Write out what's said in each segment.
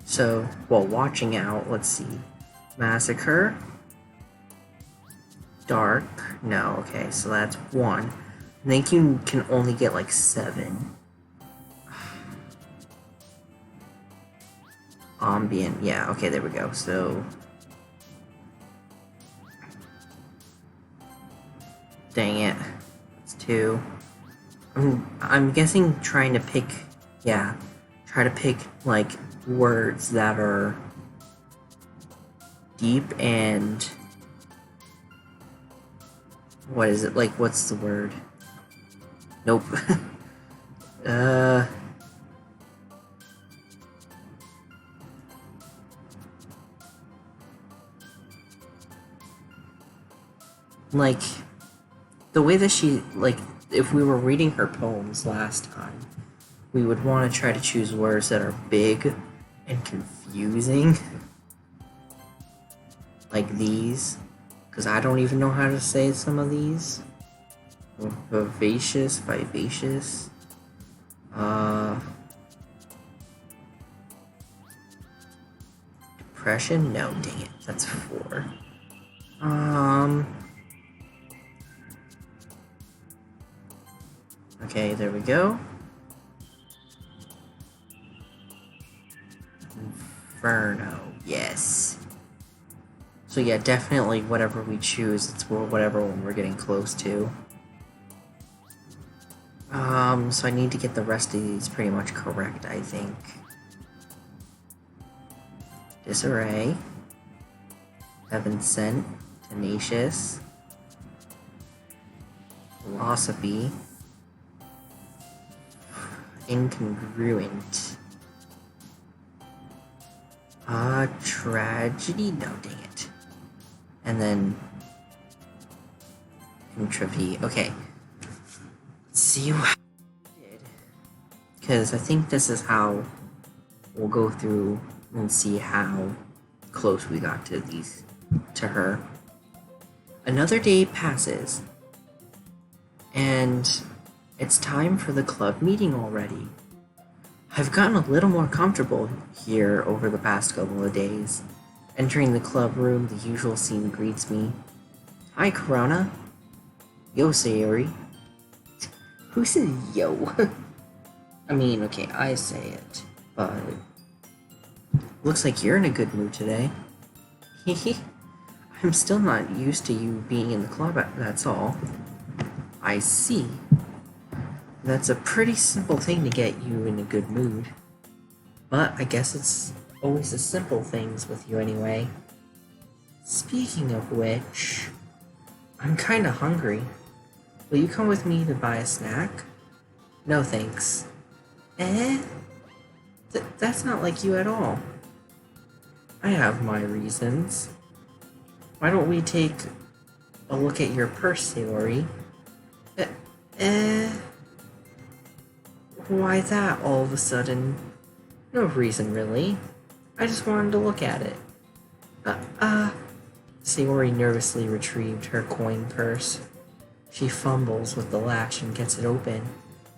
So, while watching out, let's see. Massacre. Dark. No, okay, so that's 1. I think you can only get like 7. Ambient. Yeah, okay, there we go. So... Dang it. That's 2. I'm guessing trying to pick... Yeah. Try to pick, like, words that are deep and... What is it? Like, what's the word? Nope. Like, the way that she, like, if we were reading her poems last time, we would want to try to choose words that are big and confusing. Like these. Because I don't even know how to say some of these. Vivacious. Depression? No, dang it. That's 4. Okay, there we go. Inferno, yes. So yeah, definitely whatever we choose, it's whatever one we're getting close to. So I need to get the rest of these pretty much correct, I think. Disarray. Heaven Sent. Tenacious. Philosophy. Incongruent. Tragedy? No, dang it. And then... Entropy. Okay. Let's see what I did. Because I think this is how we'll go through and see how close we got to these... to her. Another day passes. And... it's time for the club meeting already. I've gotten a little more comfortable here over the past couple of days. Entering the club room, the usual scene greets me. Hi, Corona. Yo, Sayori. Who says yo? I mean, okay, I say it, but... Looks like you're in a good mood today. Hehe. I'm still not used to you being in the club, that's all. I see. That's a pretty simple thing to get you in a good mood. But I guess it's always the simple things with you anyway. Speaking of which, I'm kinda hungry. Will you come with me to buy a snack? No thanks. That's not like you at all. I have my reasons. Why don't we take a look at your purse, Yuri? Why that all of a sudden? No reason, really. I just wanted to look at it. Sayori nervously retrieved her coin purse. She fumbles with the latch and gets it open.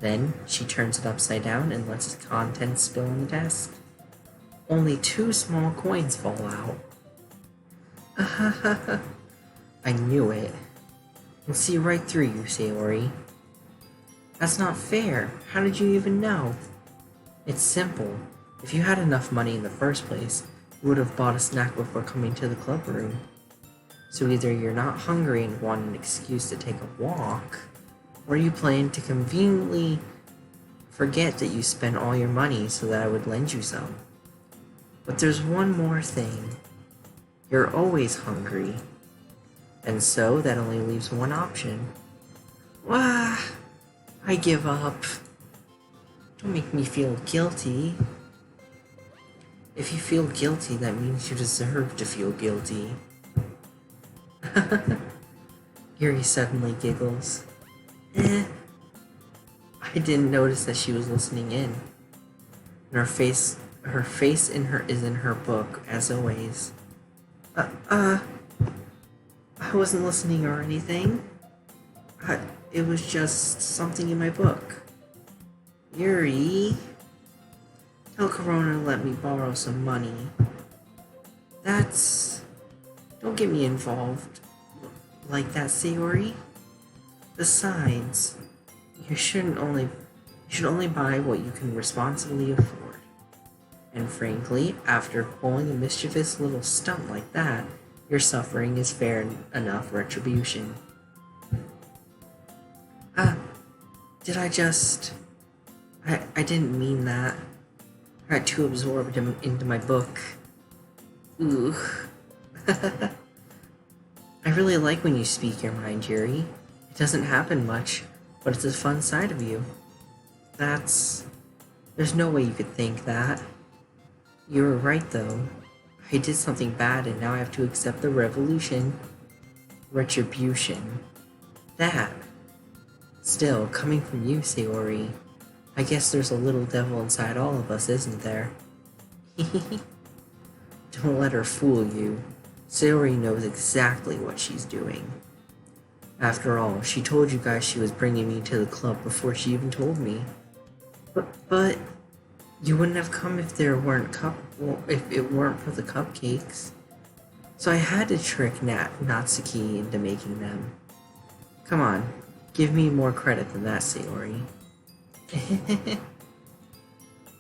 Then, she turns it upside down and lets its contents spill on the desk. Only 2 small coins fall out. I knew it. I can see right through you, Sayori. That's not fair. How did you even know? It's simple. If you had enough money in the first place, you would have bought a snack before coming to the club room. So either you're not hungry and want an excuse to take a walk, or you plan to conveniently forget that you spent all your money so that I would lend you some. But there's one more thing. You're always hungry. And so that only leaves one option. Wah! I give up. Don't make me feel guilty. If you feel guilty, that means you deserve to feel guilty. Yuri suddenly giggles. I didn't notice that she was listening in. And her face is in her book, as always. I wasn't listening or anything. It was just something in my book. Yuri, Tell Corona to let me borrow some money. That's... Don't get me involved like that, Sayori. Besides, you should only buy what you can responsibly afford. And frankly, after pulling a mischievous little stunt like that, your suffering is fair enough retribution. Ah, did I just... I didn't mean that. I got too absorbed into my book. Ooh. I really like when you speak your mind, Yuri. It doesn't happen much, but it's a fun side of you. There's no way you could think that. You were right, though. I did something bad and now I have to accept the retribution. That. Still, coming from you, Sayori, I guess there's a little devil inside all of us, isn't there? Don't let her fool you. Sayori knows exactly what she's doing. After all, she told you guys she was bringing me to the club before she even told me. But you wouldn't have come if there weren't if it weren't for the cupcakes. So I had to trick Natsuki into making them. Come on, give me more credit than that, Sayori.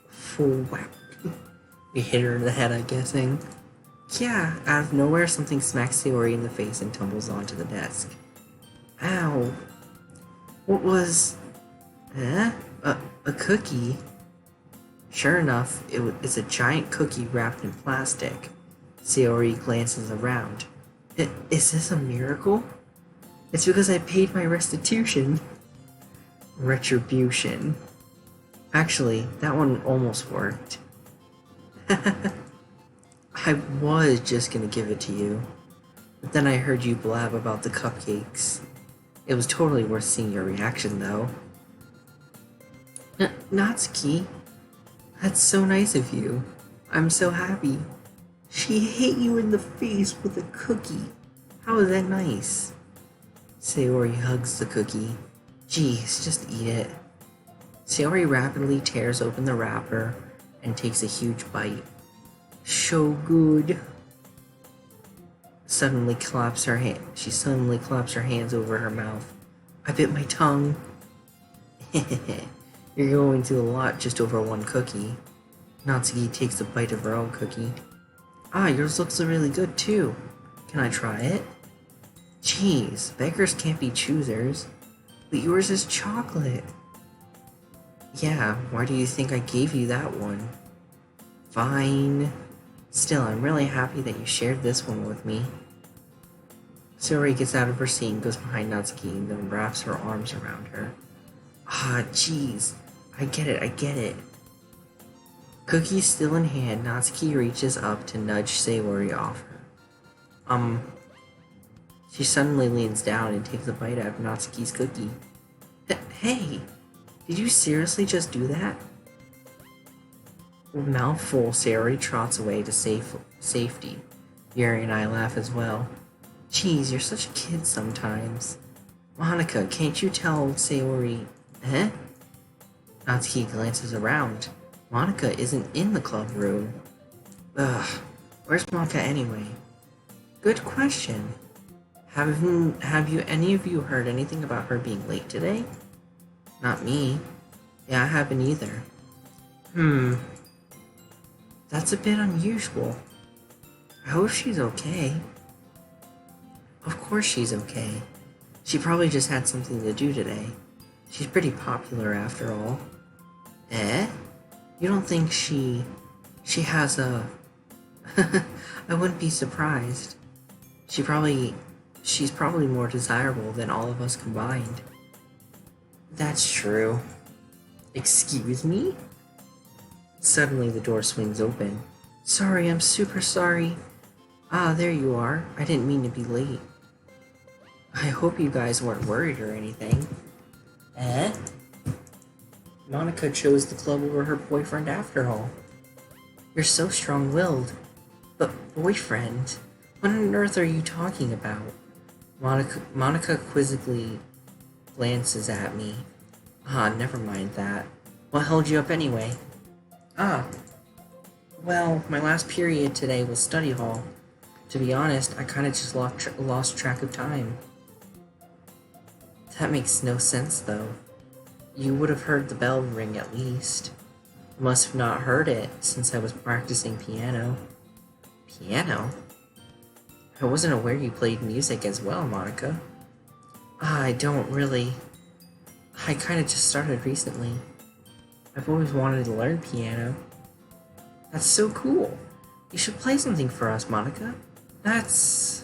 Full whack. We hit her in the head, I'm guessing. Yeah, out of nowhere, something smacks Sayori in the face and tumbles onto the desk. Ow. What was... A cookie? Sure enough, it's a giant cookie wrapped in plastic. Sayori glances around. Is this a miracle? It's because I paid my restitution. Retribution. Actually, that one almost worked. I was just gonna give it to you, but then I heard you blab about the cupcakes. It was totally worth seeing your reaction, though. Natsuki, that's so nice of you. I'm so happy. She hit you in the face with a cookie. How is that nice? Sayori hugs the cookie. Jeez, just eat it. Sayori rapidly tears open the wrapper and takes a huge bite. So good. She suddenly claps her hands over her mouth. I bit my tongue. You're going through a lot just over one cookie. Natsuki takes a bite of her own cookie. Ah, yours looks really good too. Can I try it? Jeez, beggars can't be choosers. But yours is chocolate. Yeah, why do you think I gave you that one? Fine. Still, I'm really happy that you shared this one with me. Sayori gets out of her seat and goes behind Natsuki and then wraps her arms around her. Ah, jeez. I get it. Cookie still in hand, Natsuki reaches up to nudge Sayori off her. She suddenly leans down and takes a bite out of Natsuki's cookie. Hey! Did you seriously just do that? With mouth full, Sayori trots away to safety. Yuri and I laugh as well. Jeez, you're such a kid sometimes. Monica, can't you tell Sayori... Natsuki glances around. Monica isn't in the club room. Ugh, where's Monica anyway? Good question. Have you any of you heard anything about her being late today? Not me. Yeah, I haven't either. That's a bit unusual. I hope she's okay. Of course she's okay. She probably just had something to do today. She's pretty popular after all. You don't think she has a... I wouldn't be surprised. She's probably more desirable than all of us combined. That's true. Excuse me? Suddenly the door swings open. Sorry, I'm super sorry. Ah, there you are. I didn't mean to be late. I hope you guys weren't worried or anything. Monica chose the club over her boyfriend after all. You're so strong-willed. But boyfriend? What on earth are you talking about? Monica quizzically glances at me. Ah, never mind that. What held you up anyway? Ah, Well, my last period today was study hall. To be honest, I kind of just lost track of time. That makes no sense, though. You would have heard the bell ring at least. Must have not heard it since I was practicing piano. Piano? I wasn't aware you played music as well, Monica. I don't really. I kind of just started recently. I've always wanted to learn piano. That's so cool. You should play something for us, Monica. That's...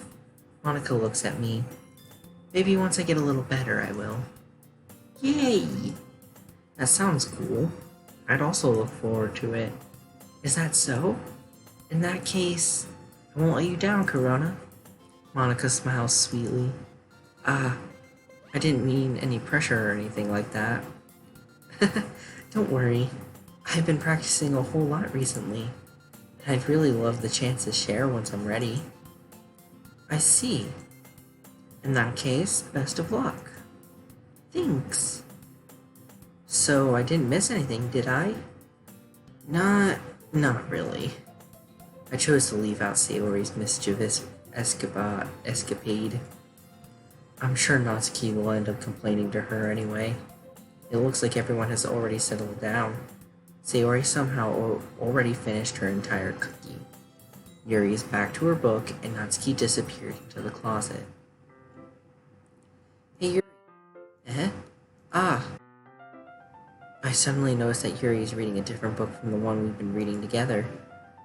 Monica looks at me. Maybe once I get a little better, I will. Yay! That sounds cool. I'd also look forward to it. Is that so? In that case, I won't let you down, Corona. Monica smiles sweetly. I didn't mean any pressure or anything like that. Don't worry. I've been practicing a whole lot recently. And I'd really love the chance to share once I'm ready. I see. In that case, best of luck. Thanks. So I didn't miss anything, did I? Not really. I chose to leave out Sayori's mischievous escapade. I'm sure Natsuki will end up complaining to her anyway. It looks like everyone has already settled down. Sayori somehow already finished her entire cookie. Yuri is back to her book, and Natsuki disappeared into the closet. Hey, Yuri. Eh? Ah. I suddenly noticed that Yuri is reading a different book from the one we've been reading together.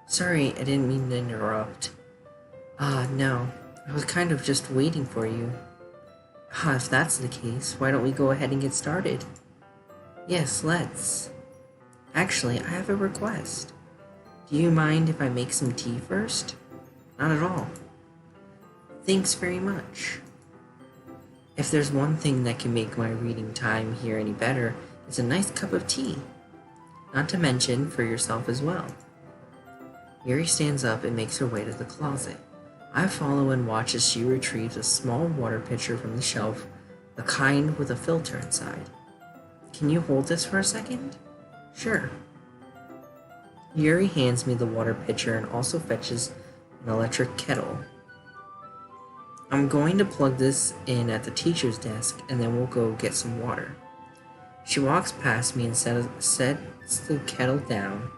Sorry, I didn't mean to interrupt. No. I was kind of just waiting for you. If that's the case, why don't we go ahead and get started? Yes, let's. Actually, I have a request. Do you mind if I make some tea first? Not at all. Thanks very much. If there's one thing that can make my reading time here any better, it's a nice cup of tea. Not to mention for yourself as well. Yuri stands up and makes her way to the closet. I follow and watch as she retrieves a small water pitcher from the shelf, the kind with a filter inside. Can you hold this for a second? Sure. Yuri hands me the water pitcher and also fetches an electric kettle. I'm going to plug this in at the teacher's desk and then we'll go get some water. She walks past me and sets the kettle down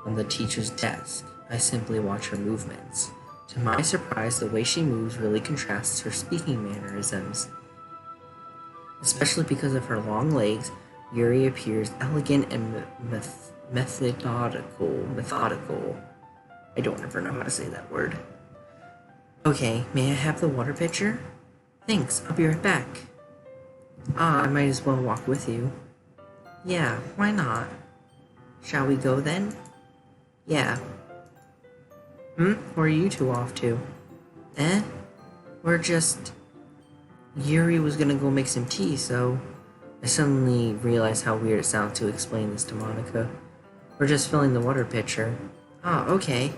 on the teacher's desk. I simply watch her movements. To my surprise, the way she moves really contrasts her speaking mannerisms. Especially because of her long legs, Yuri appears elegant and methodical. I don't ever know how to say that word. Okay, may I have the water pitcher? Thanks, I'll be right back. I might as well walk with you. Yeah, why not? Shall we go then? Yeah. Where are you two off to? We're just... Yuri was gonna go make some tea, so... I suddenly realized how weird it sounds to explain this to Monica. We're just filling the water pitcher. Okay.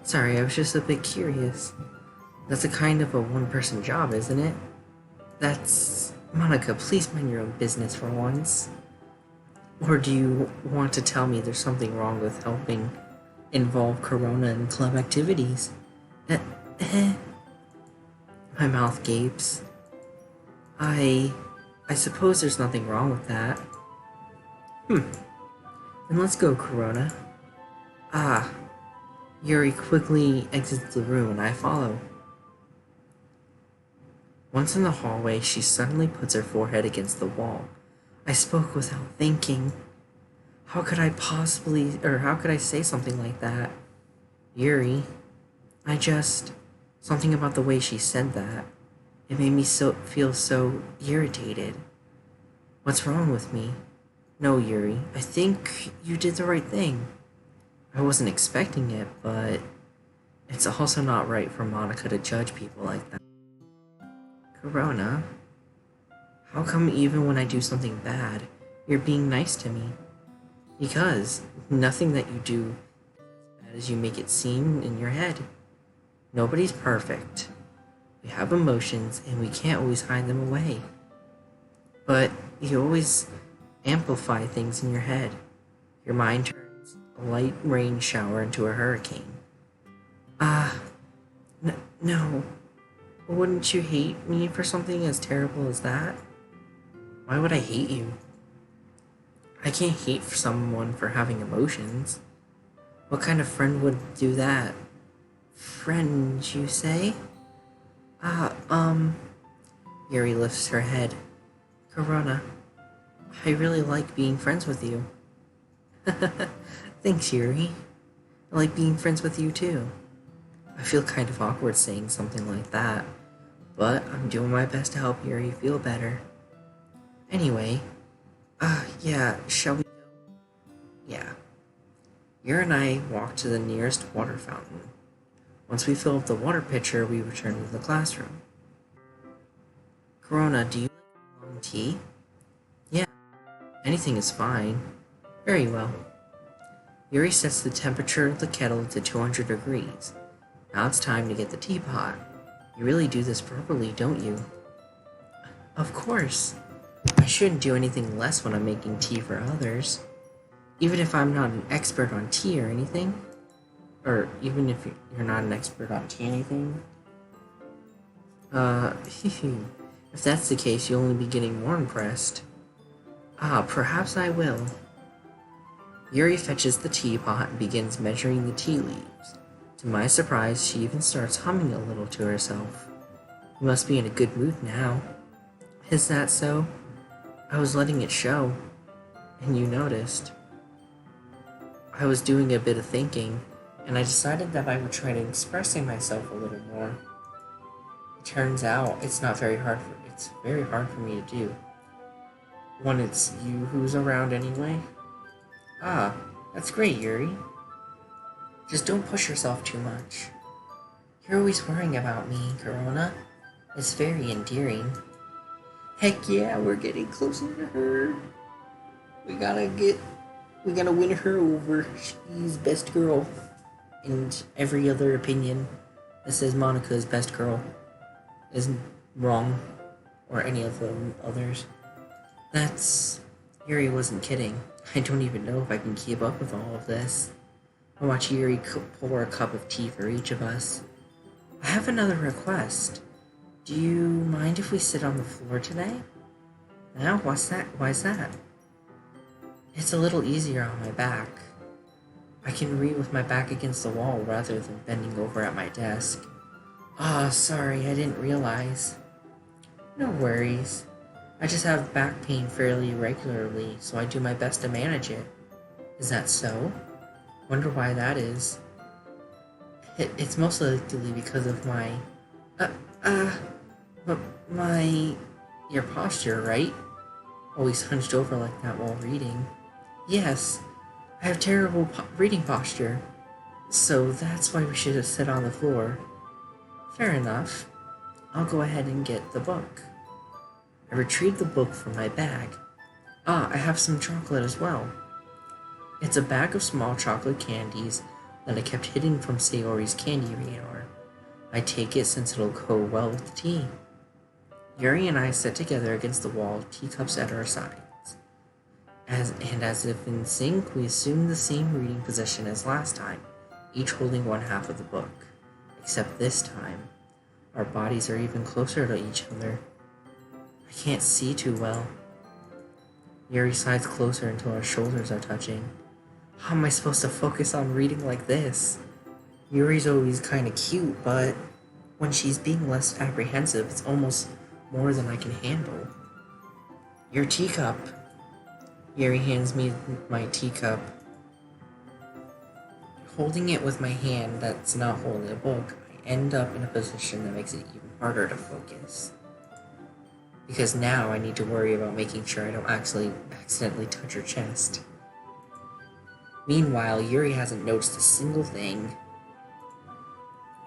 Sorry, I was just a bit curious. That's a kind of a one-person job, isn't it? That's... Monica, please mind your own business for once. Or do you want to tell me there's something wrong with helping involve Corona in club activities? My mouth gapes. I suppose there's nothing wrong with that. Then let's go, Corona. Yuri quickly exits the room and I follow. Once in the hallway, she suddenly puts her forehead against the wall. I spoke without thinking. How could I say something like that? Yuri, something about the way she said that. It made me feel so irritated. What's wrong with me? No, Yuri, I think you did the right thing. I wasn't expecting it, but it's also not right for Monica to judge people like that. Corona, how come even when I do something bad, you're being nice to me? Because nothing that you do is as bad as you make it seem in your head. Nobody's perfect. We have emotions and we can't always hide them away. But you always amplify things in your head. Your mind turns a light rain shower into a hurricane. Ah, no. Wouldn't you hate me for something as terrible as that? Why would I hate you? I can't hate for someone for having emotions. What kind of friend would do that? Friend, you say? Ah, Yuri lifts her head. Corona, I really like being friends with you. Thanks, Yuri. I like being friends with you too. I feel kind of awkward saying something like that, but I'm doing my best to help Yuri feel better. Anyway, yeah, shall we go? Yeah. Yuri and I walked to the nearest water fountain. Once we filled the water pitcher, we returned to the classroom. Corona, do you like long tea? Yeah, anything is fine. Very well. Yuri sets the temperature of the kettle to 200 degrees. Now it's time to get the teapot. You really do this properly, don't you? Of course. I shouldn't do anything less when I'm making tea for others. Even if I'm not an expert on tea or anything. Or even if you're not an expert on tea or anything. If that's the case, you'll only be getting more impressed. Perhaps I will. Yuri fetches the teapot and begins measuring the tea leaves. To my surprise, she even starts humming a little to herself. You must be in a good mood now. Is that so? I was letting it show. And you noticed. I was doing a bit of thinking, and I decided that I would try to expressing myself a little more. It turns out it's very hard for me to do. When it's you who's around anyway. That's great, Yuri. Just don't push yourself too much. You're always worrying about me, Corona. It's very endearing. Heck yeah, we're getting closer to her. We gotta win her over. She's best girl. And every other opinion that says Monica's best girl isn't wrong. Or any of the others. Yuri wasn't kidding. I don't even know if I can keep up with all of this. I watch Yuri pour a cup of tea for each of us. I have another request. Do you mind if we sit on the floor today? Now, why's that? It's a little easier on my back. I can read with my back against the wall rather than bending over at my desk. Sorry, I didn't realize. No worries. I just have back pain fairly regularly, so I do my best to manage it. Is that so? Wonder why that is. It's most likely because of your posture, right? Always hunched over like that while reading. Yes, I have terrible reading posture. So that's why we should have sit on the floor. Fair enough. I'll go ahead and get the book. I retrieved the book from my bag. I have some chocolate as well. It's a bag of small chocolate candies that I kept hidden from Sayori's candy radar. I take it since it'll go well with the tea. Yuri and I sit together against the wall, teacups at our sides. As if in sync, we assume the same reading position as last time, each holding one half of the book. Except this time, our bodies are even closer to each other. I can't see too well. Yuri slides closer until our shoulders are touching. How am I supposed to focus on reading like this? Yuri's always kinda cute, but when she's being less apprehensive, it's almost more than I can handle. Your teacup. Yuri hands me my teacup. Holding it with my hand that's not holding a book, I end up in a position that makes it even harder to focus. Because now I need to worry about making sure I don't accidentally touch her chest. Meanwhile, Yuri hasn't noticed a single thing.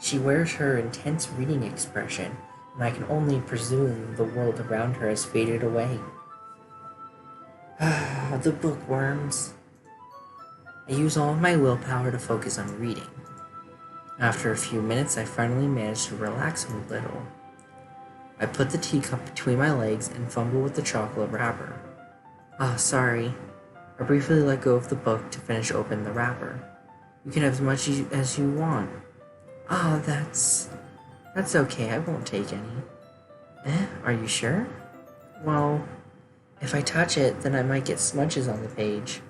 She wears her intense reading expression, and I can only presume the world around her has faded away. The bookworms. I use all of my willpower to focus on reading. After a few minutes, I finally manage to relax a little. I put the teacup between my legs and fumble with the chocolate wrapper. Sorry. I briefly let go of the book to finish opening the wrapper. You can have as much as you want. Ah, that's okay, I won't take any. Are you sure? Well, if I touch it, then I might get smudges on the page.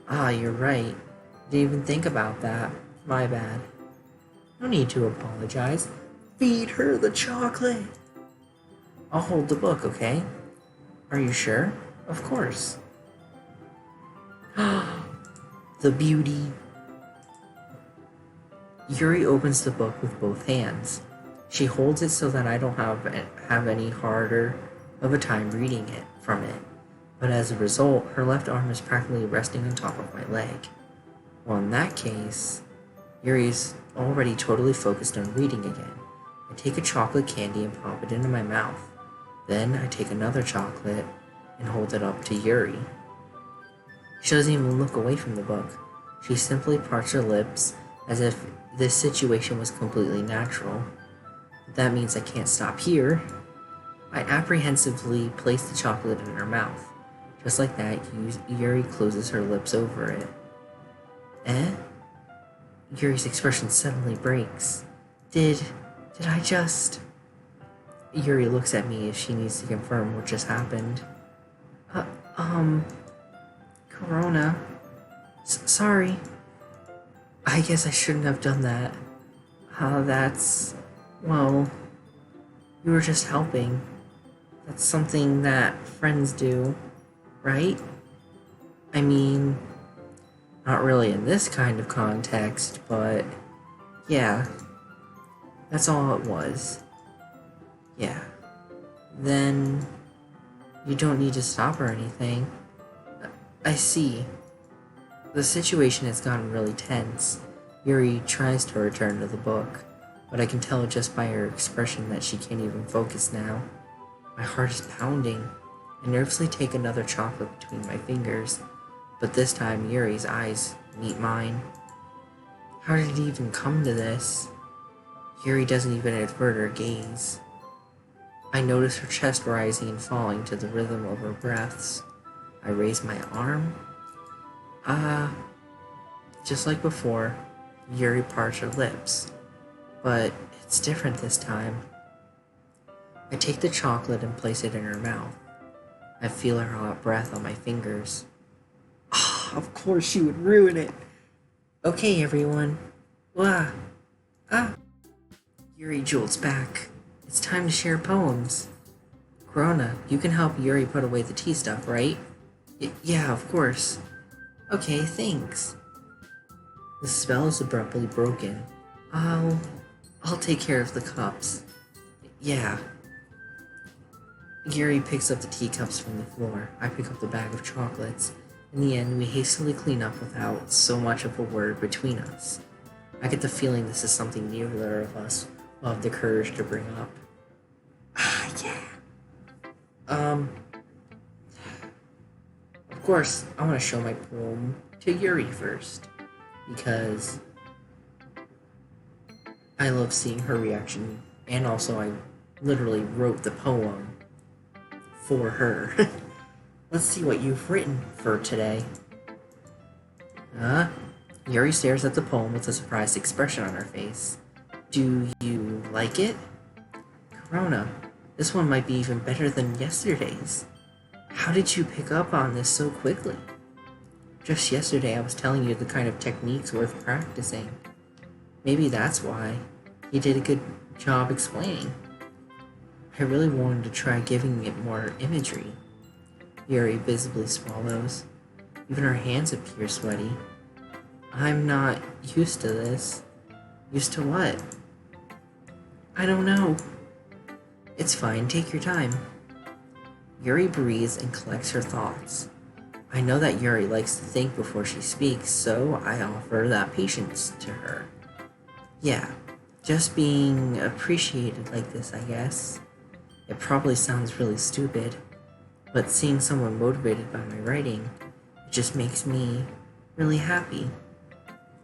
Ah, you're right. Didn't even think about that. My bad. No need to apologize. Feed her the chocolate. I'll hold the book, okay? Are you sure? Of course. The beauty. Yuri opens the book with both hands. She holds it so that I don't have any harder of a time reading it from it. But as a result, her left arm is practically resting on top of my leg. Well, in that case, Yuri's already totally focused on reading again. I take a chocolate candy and pop it into my mouth. Then I take another chocolate and hold it up to Yuri. She doesn't even look away from the book. She simply parts her lips as if this situation was completely natural. But that means I can't stop here. I apprehensively place the chocolate in her mouth. Just like that, Yuri closes her lips over it. Yuri's expression suddenly breaks. Did I just... Yuri looks at me as she needs to confirm what just happened. Corona. Sorry. I guess I shouldn't have done that. Well, you were just helping. That's something that friends do, right? I mean, not really in this kind of context, but yeah, that's all it was. Yeah. Then you don't need to stop or anything. I see. The situation has gotten really tense. Yuri tries to return to the book, but I can tell just by her expression that she can't even focus now. My heart is pounding. I nervously take another chocolate between my fingers, but this time Yuri's eyes meet mine. How did it even come to this? Yuri doesn't even avert her gaze. I notice her chest rising and falling to the rhythm of her breaths. I raise my arm. Just like before, Yuri parts her lips, but it's different this time. I take the chocolate and place it in her mouth. I feel her hot breath on my fingers. Of course she would ruin it. Okay, everyone. Yuri jolts back. It's time to share poems. Corona, you can help Yuri put away the tea stuff, right? Yeah, of course. Okay, thanks. The spell is abruptly broken. I'll take care of the cups. Yeah. Yuri picks up the teacups from the floor. I pick up the bag of chocolates. In the end, we hastily clean up without so much of a word between us. I get the feeling this is something neither of us will have the courage to bring up. Yeah. Of course, I want to show my poem to Yuri first, because I love seeing her reaction, and also I literally wrote the poem for her. Let's see what you've written for today. Yuri stares at the poem with a surprised expression on her face. Do you like it? Corona, this one might be even better than yesterday's. How did you pick up on this so quickly? Just yesterday I was telling you the kind of techniques worth practicing. Maybe that's why. You did a good job explaining. I really wanted to try giving it more imagery. Yuri visibly swallows. Even her hands appear sweaty. I'm not used to this. Used to what? I don't know. It's fine, take your time. Yuri breathes and collects her thoughts. I know that Yuri likes to think before she speaks, so I offer that patience to her. Yeah, just being appreciated like this, I guess. It probably sounds really stupid, but seeing someone motivated by my writing, it just makes me really happy.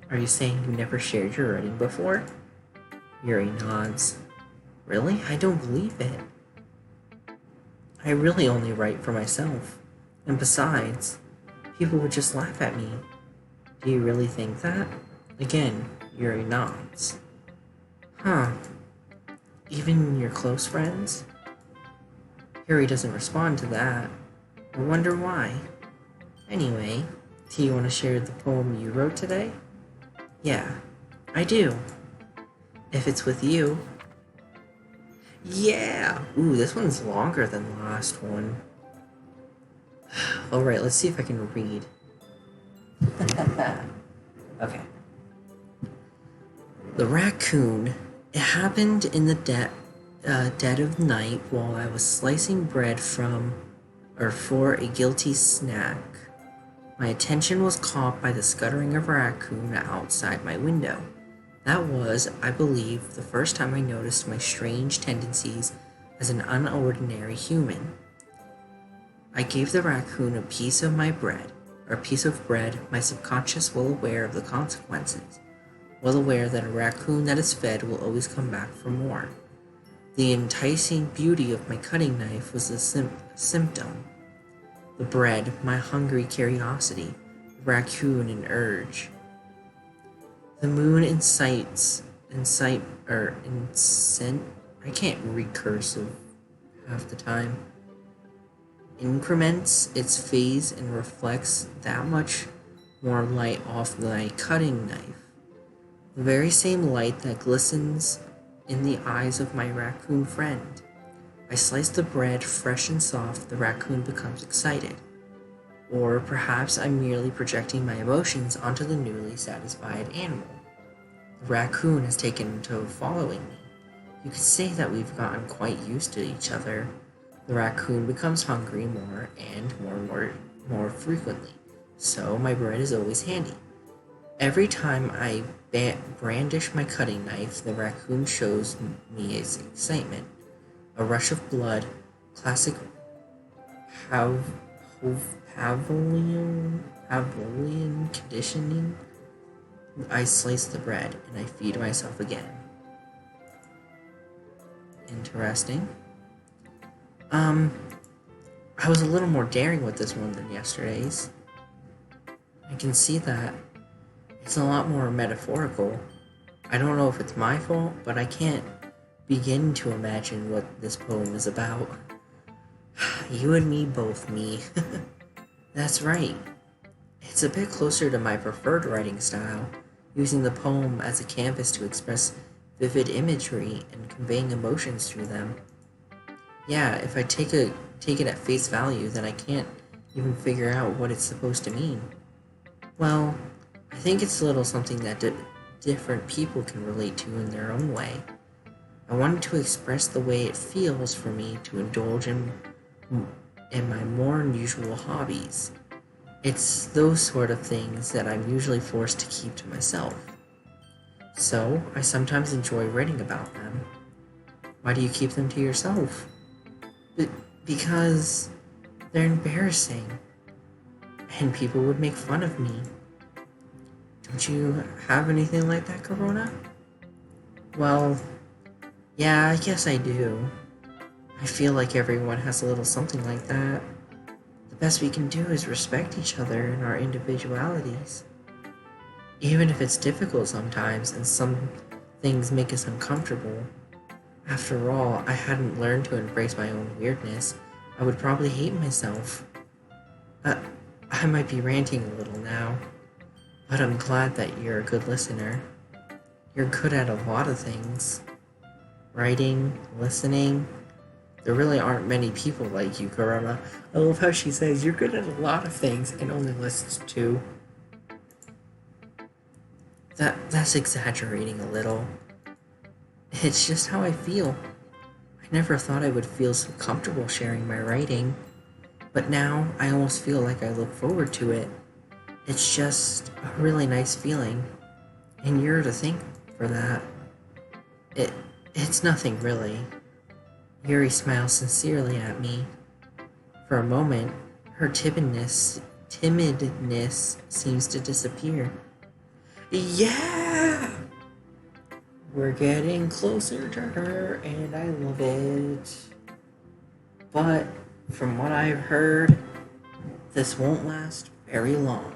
Are you saying you never shared your writing before? Yuri nods. Really? I don't believe it. I really only write for myself. And besides, People would just laugh at me. Do you really think that? Again, Yuri nods. Huh. Even your close friends? Yuri doesn't respond to that. I wonder why. Anyway, do you want to share the poem you wrote today? Yeah, I do. If it's with you. Yeah! Ooh, this one's longer than the last one. Alright, let's see if I can read. Okay. The raccoon. It happened in the dead of night while I was slicing bread for a guilty snack. My attention was caught by the scuttering of a raccoon outside my window. That was, I believe, the first time I noticed my strange tendencies as an unordinary human. I gave the raccoon a piece of bread, my subconscious well aware of the consequences, well aware that a raccoon that is fed will always come back for more. The enticing beauty of my cutting knife was a symptom. The bread, my hungry curiosity, the raccoon an urge. The moon I can't read cursive half the time. Increments its phase and reflects that much more light off my cutting knife. The very same light that glistens in the eyes of my raccoon friend. I slice the bread fresh and soft, the raccoon becomes excited. Or perhaps I'm merely projecting my emotions onto the newly satisfied animal. The raccoon has taken to following me. You could say that we've gotten quite used to each other. The raccoon becomes hungry more and more frequently, so my bread is always handy. Every time I brandish my cutting knife, the raccoon shows me his excitement. A rush of blood, classic Pavlovian conditioning. I slice the bread and I feed myself again. Interesting. I was a little more daring with this one than yesterday's. I can see that it's a lot more metaphorical. I don't know if it's my fault, but I can't begin to imagine what this poem is about. You and me both, me. That's right. It's a bit closer to my preferred writing style, using the poem as a canvas to express vivid imagery and conveying emotions through them. Yeah, if I take it at face value, then I can't even figure out what it's supposed to mean. Well, I think it's a little something that different people can relate to in their own way. I wanted to express the way it feels for me to indulge in my more unusual hobbies. It's those sort of things that I'm usually forced to keep to myself. So, I sometimes enjoy writing about them. Why do you keep them to yourself? Because they're embarrassing, and people would make fun of me. Don't you have anything like that, Corona? Well, yeah, I guess I do. I feel like everyone has a little something like that. The best we can do is respect each other and our individualities. Even if it's difficult sometimes and some things make us uncomfortable. After all, I hadn't learned to embrace my own weirdness. I would probably hate myself. I might be ranting a little now, but I'm glad that you're a good listener. You're good at a lot of things. Writing, listening. There really aren't many people like you, Karama. I love how she says you're good at a lot of things and only lists to. That's exaggerating a little. It's just how I feel. I never thought I would feel so comfortable sharing my writing, but now I almost feel like I look forward to it. It's just a really nice feeling, and you're to thank for that. It's nothing really. Yuri smiles sincerely at me. For a moment, her timidness seems to disappear. Yeah! We're getting closer to her, and I love it. But from what I've heard, this won't last very long.